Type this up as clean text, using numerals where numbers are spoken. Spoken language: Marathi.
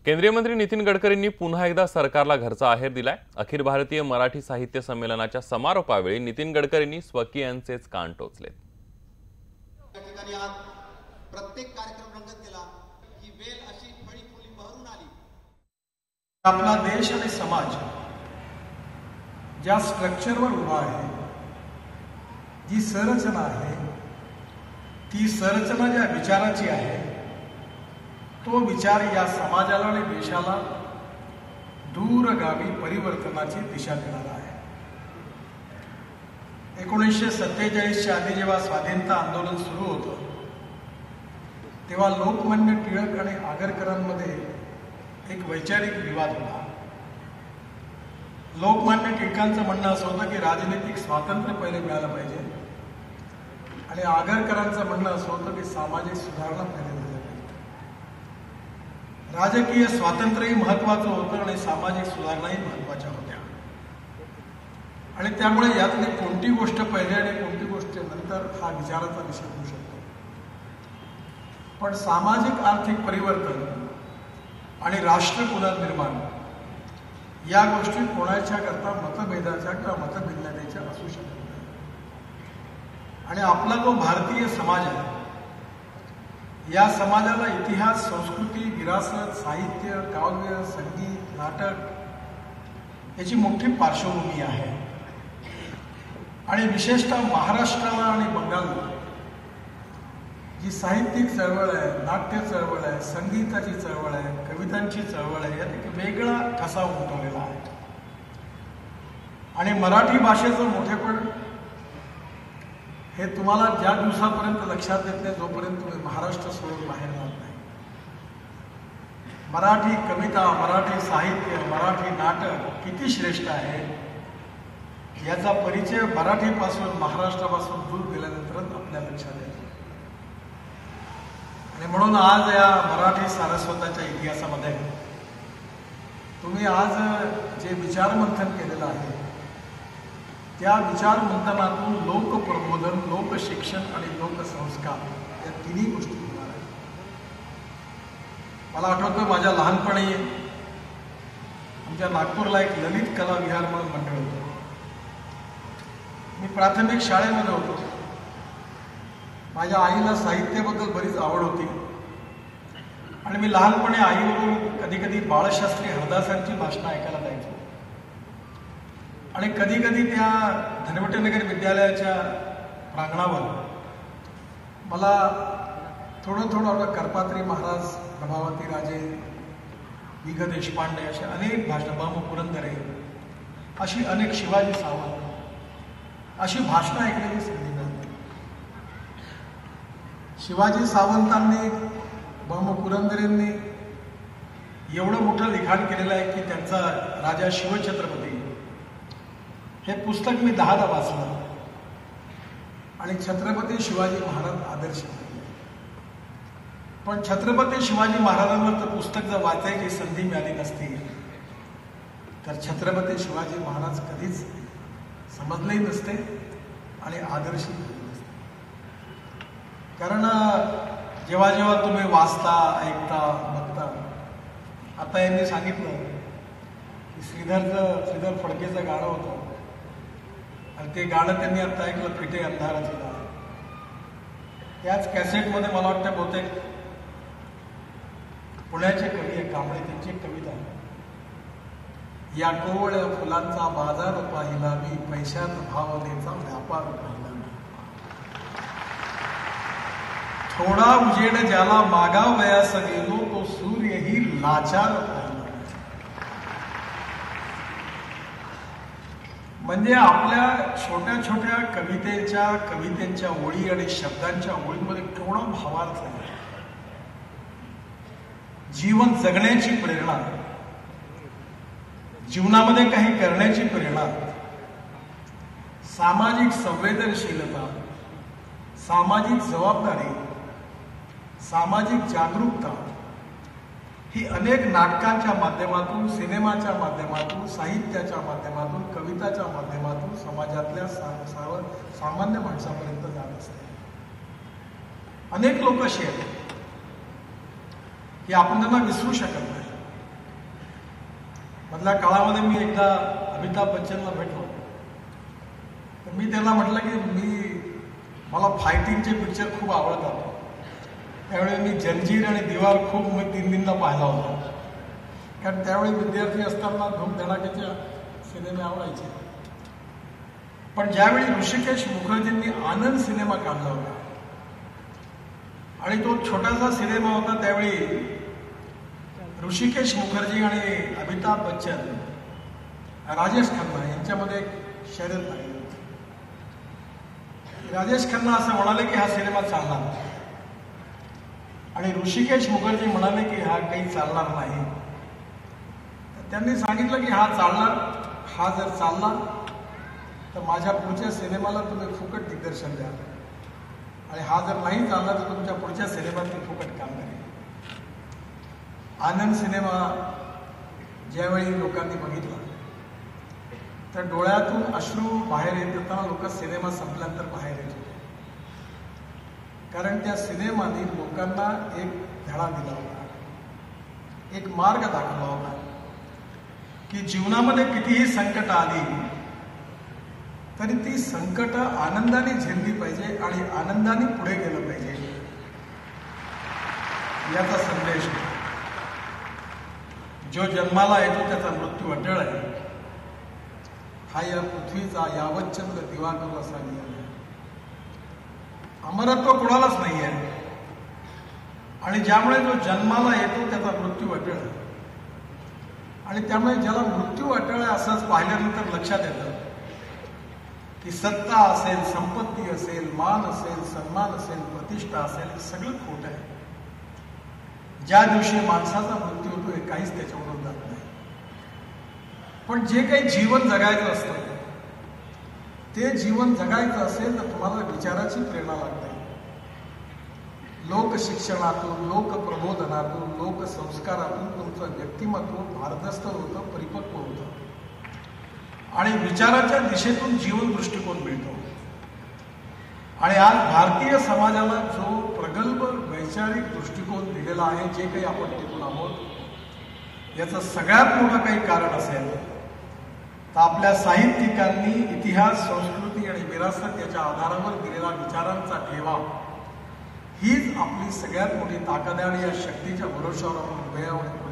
केंद्रीय मंत्री नितीन गडकरींनी पुन्हा एकदा सरकारला घरचा आहेर दिलाय। अखिल भारतीय मराठी साहित्य संमेलनाच्या समारोपावेळी नितीन गडकरींनी स्वकीयांचेच कान टोचले। प्रत्येक कार्यक्रम रंगत गेला की वेल अशी फळी फुली बहरून आली। आपला देश आणि समाज ज्या स्ट्रक्चरवर उभा आहे, जी संरचना आहे, ती संरचना ज्या विचाराची आहे, तो विचार या समाजाला आणि देशाला दूरगामी परिवर्तनाची दिशा देणारा आहे। 1947च्या आधी जेव्हा स्वाधीनता आंदोलन सुरू होतं, तेव्हा लोकमान्य टिळक आणि आगरकरांमध्ये एक वैचारिक विवाद होता। लोकमान्य टिळकांचं म्हणणं असं होतं की राजनीतिक स्वातंत्र्य पहिले मिळालं पाहिजे, आणि आगरकरांचं म्हणणं असं होतं की सामाजिक सुधारणा पहिले झाल्या पाहिजे। राजकीय स्वातंत्र्यही महत्वाचं होतं आणि सामाजिक सुधारणाही महत्वाच्या होत्या, आणि त्यामुळे यातली कोणती गोष्ट पहिले आणि कोणती गोष्ट नंतर हा विचाराचा विषय होऊ शकतो। पण सामाजिक आर्थिक परिवर्तन आणि राष्ट्र पुनर्निर्माण या गोष्टी कोणाच्या करता मतभेदाच्या किंवा मतभिन्नतेच्या असू शकत नाही। आणि आपला जो भारतीय समाज आहे, या समाजाला इतिहास, संस्कृती, विरासत, साहित्य, काव्य, संगीत, नाटक याची मोठी पार्श्वभूमी आहे। आणि विशेषतः महाराष्ट्राला आणि बंगालला जी साहित्यिक चळवळ आहे, नाट्य चळवळ आहे, संगीताची चळवळ आहे, कवितांची चळवळ आहे, यात एक वेगळा ठसा उमटवलेला आहे। आणि मराठी भाषेचं मोठेपण हे तुम्हाला ज्या दिवसापर्यंत लक्षात येत नाही, जोपर्यंत तुम्ही महाराष्ट्र सोडून बाहेर जात नाही। मराठी कविता, मराठी साहित्य, मराठी नाटक किती श्रेष्ठ आहे याचा परिचय मराठीपासून, महाराष्ट्रापासून दूर गेल्यानंतरच आपल्या लक्षात येतो। आणि म्हणून आज या मराठी सारस्वताच्या इतिहासामध्ये तुम्ही आज जे विचारमंथन केलेलं आहे, त्या विचारमंथनातून लोकप्रबोधन, लोकशिक्षण आणि लोकसंस्कार या तिन्ही गोष्टी होणार आहेत। मला आठवतं, माझ्या लहानपणी आमच्या नागपूरला एक ललित कला विहार म्हणून मंडळ होतं। मी प्राथमिक शाळेमध्ये होतो। माझ्या आईला साहित्याबद्दल बरीच आवड होती, आणि मी लहानपणी आईबरोबर कधी कधी बाळशास्त्री हरदासांची भाषणं ऐकायला जायचो। आणि कधी कधी त्या धनवटेनगर विद्यालयाच्या प्रांगणावर मला थोडं करपात्री महाराज, प्रभावती राजे, वि ग देशपांडे अशा अनेक भाषणं, ब म पुरंदरे अशी अनेक, शिवाजी सावंत अशी भाषणं ऐकण्याची संधी मिळाली। शिवाजी सावंतांनी, ब म पुरंदरेंनी एवढं मोठं लिखाण केलेलं आहे की त्यांचा राजा शिवछत्रपती हे पुस्तक मी 10दा वाचलं, आणि छत्रपती शिवाजी महाराज आदर्श आहे। पण छत्रपती शिवाजी महाराजांवर पुस्तक जर वाचायची संधी मिळाली नसती तर छत्रपती शिवाजी महाराज कधीच समजलेही नसते आणि आदर्शही झाले नसते। कारण जेव्हा जेव्हा तुम्ही वाचता, ऐकता, बघता, आता यांनी सांगितलं की श्रीधर फडकेचं गाणं होतं, आणि ते गाणं त्यांनी आता ऐकलं, फिटे अंधाराची दार। त्याच कॅसेटमध्ये मला वाटतं बहुतेक पुण्याचे कवी आहे कांबळे, त्यांची एक कविता आहे, या कोवळ्या फुलांचा बाजार पाहिला मी, पैशात भावनेचा व्यापार पाहिला मी, थोडा उजेड ज्याला मागावयास गेलो, तो सूर्यही लाचार पाहिला। म्हणजे आपल्या छोट्या छोट्या कवितेच्या ओळी आणि शब्दांच्या ओळीमध्ये केवढा भावार्थ आहे। जीवन जगण्याची प्रेरणा, जीवनामध्ये काही करण्याची प्रेरणा, सामाजिक संवेदनशीलता, सामाजिक जबाबदारी, सामाजिक जागरूकता ही अनेक नाटकांच्या माध्यमातून, सिनेमाच्या माध्यमातून, साहित्याच्या माध्यमातून, कविताच्या माध्यमातून समाजातल्या सामान्य माणसापर्यंत जात असते। अनेक लोक अशी आहेत की आपण त्यांना विसरू शकत नाही। मधल्या काळामध्ये मी एकदा अमिताभ बच्चनला भेटलो, तर मी त्यांना म्हटलं की मला फायटिंगचे पिक्चर खूप आवडतात. त्यावेळी मी जंजीर आणि दिवार खूप 3 पाहिला होता, कारण त्यावेळी विद्यार्थी असताना धूम धडाक्याच्या सिनेमे आवडायचे. पण ज्यावेळी ऋषिकेश मुखर्जींनी आनंद सिनेमा काढला होता आणि तो छोटासा सिनेमा होता, त्यावेळी ऋषिकेश मुखर्जी आणि अमिताभ बच्चन, राजेश खन्ना यांच्यामध्ये एक शर्यत लागली होती. राजेश खन्ना असं म्हणाले की हा सिनेमा चालणार, आणि ऋषिकेश मुखर्जी म्हणाले की हा काही चालणार नाही. त्यांनी सांगितलं की हा चालणार, हा जर चालला तर माझ्या पुढच्या सिनेमाला तुम्ही फुकट दिग्दर्शन द्या, आणि हा जर नाही चालला तर तुमच्या पुढच्या सिनेमात मी फुकट काम करेन. आनंद सिनेमा ज्यावेळी लोकांनी बघितला तर डोळ्यातून अश्रू बाहेर येत असताना लोक सिनेमा संपल्यानंतर बाहेर येत होते, कारण त्या सिनेमाने लोकांना एक धडा दिला होता, एक मार्ग दाखवला होता की जीवनामध्ये कितीही संकट आली तरी ती संकट आनंदाने झेलली पाहिजे आणि आनंदाने पुढे गेलं पाहिजे, याचा संदेश. जो जन्माला येतो त्याचा मृत्यू अटळ आहे, हा या पृथ्वीचा यावच्चंद्र दिवाकर असा नियम आहे. अमरत्व कोणालाच नाही आहे, आणि ज्यामुळे जो जन्माला येतो त्याचा मृत्यू अटळ आहे. आणि त्यामुळे ज्याला मृत्यू अटळ आहे असंच पाहिल्यानंतर लक्षात येतं की सत्ता असेल, संपत्ती असेल, मान असेल, सन्मान असेल, प्रतिष्ठा असेल, हे सगळं खोटं आहे. ज्या दिवशी माणसाचा मृत्यू होतो हे काहीच त्याच्यावरून जात नाही. पण जे काही जीवन जगायचं असतं ते जीवन जगायचं असेल तर तुम्हाला विचाराची प्रेरणा लागते. लोकशिक्षणातून, लोकप्रबोधनातून, लोकसंस्कारातून तुमचं व्यक्तिमत्व भारदस्त होतं, परिपक्व होतं, आणि विचाराच्या दिशेतून जीवन दृष्टिकोन मिळतो. आणि आज भारतीय समाजाला जो प्रगल्भ वैचारिक दृष्टिकोन दिलेला आहे, जे काही आपण टिकून आहोत, याचं सगळ्यात मोठं काही कारण असेल तर आपल्या साहित्यिकांनी इतिहास, संस्कृती आणि विरासत याच्या आधारावर दिलेला विचारांचा ठेवा हीच आपली सगळ्यात मोठी ताकद आहे, आणि या शक्तीच्या भरोश्यावर आपण उभे आहोत.